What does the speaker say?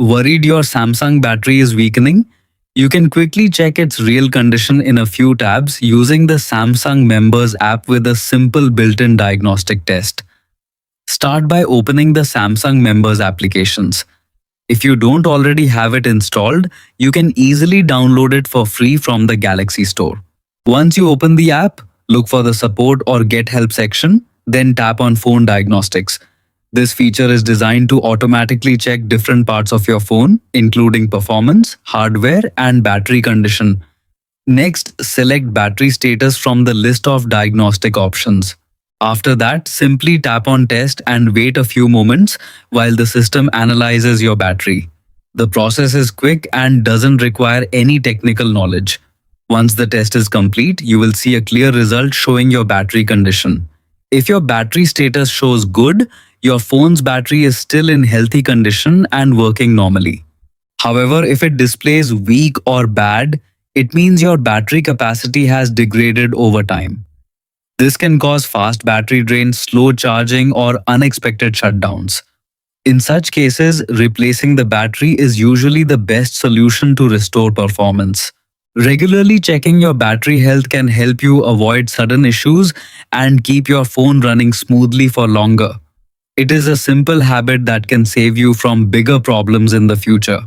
Worried your Samsung battery is weakening? You can quickly check its real condition in a few tabs using the Samsung Members app with a simple built-in diagnostic test. Start by opening the Samsung Members applications. If you don't already have it installed, you can easily download it for free from the Galaxy Store. Once you open the app, look for the support or get help section, then tap on phone diagnostics. This feature is designed to automatically check different parts of your phone, including performance, hardware, and battery condition. Next, select battery status from the list of diagnostic options. After that, simply tap on test and wait a few moments while the system analyzes your battery. The process is quick and doesn't require any technical knowledge. Once the test is complete, you will see a clear result showing your battery condition. If your battery status shows good, your phone's battery is still in healthy condition and working normally. However, if it displays weak or bad, it means your battery capacity has degraded over time. This can cause fast battery drain, slow charging, or unexpected shutdowns. In such cases, replacing the battery is usually the best solution to restore performance. Regularly checking your battery health can help you avoid sudden issues and keep your phone running smoothly for longer. It is a simple habit that can save you from bigger problems in the future.